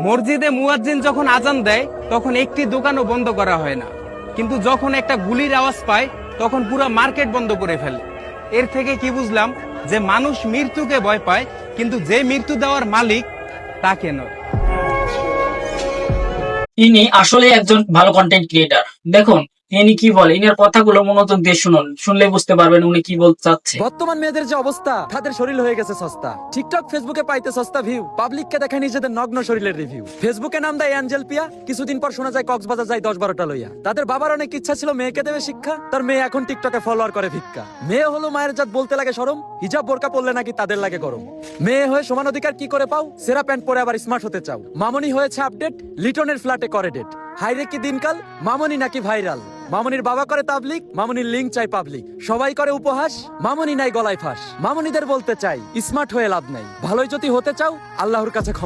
মসজিদে মুয়াজ্জিন যখন আজান দেয় তখন একটি দোকানও বন্ধ করা হয় না, কিন্তু যখন একটা গুলির আওয়াজ পায় তখন পুরো মার্কেট বন্ধ করে ফেলে। এর থেকে কি বুঝলাম যে মানুষ মৃত্যুকে ভয় পায়, কিন্তু যে মৃত্যু দেওয়ার মালিক তাকে নয়। ইনি আসলে একজন ভালো কন্টেন্ট ক্রিয়েটার। দেখুন ইনি কি বলে, ইনার কথাগুলো মনোযোগ দিয়ে শুনুন, শুনলে বুঝতে পারবেন উনি কি বলতে চাচ্ছে। বর্তমান মেয়েদের যে অবস্থা, তাদের শরীর হয়ে গেছে সস্তা। টিকটক ফেসবুকে পাইতে সস্তা ভিউ, পাবলিককে দেখায় নিজেদের নগ্ন শরীরের রিভিউ। ফেসবুকে নাম দেয় অ্যাঞ্জেল পিয়া, কিছুদিন পর শোনা যায় কক্সবাজার যায় 10-12টা লইয়া। তাদের বাবার অনেক ইচ্ছা ছিল মেয়েকে দেবে শিক্ষা, তার মেয়ে এখন টিকটকে ফলোয়ার করে ভিক্ষা। মেয়ে হলো মায়ের জাত বলতে লাগে শরম, হিজাব বোরকা পরলে নাকি তাদের লাগে গরম। মেয়ে হয়ে সমান অধিকার কি করে পাও, সেরা প্যান্ট পরে আবার স্মার্ট হতে চাও। মামনি হয়েছে আপডেট, লিটনের ফ্ল্যাটে করে ডেট। হাইরে কি দিনকাল, মামনি নাকি ভাইরাল। মামনির বাবা করে তাবলিগ, মামনির লিঙ্ক চাই পাবলিক। সবাই করে উপহাস, মামনি নাই গলায় ফাঁস। মামনিদের বলতে চাই স্মার্ট হয়ে লাভ নাই, ভালোই যদি হতে চাও আল্লাহর কাছে ক্ষমা।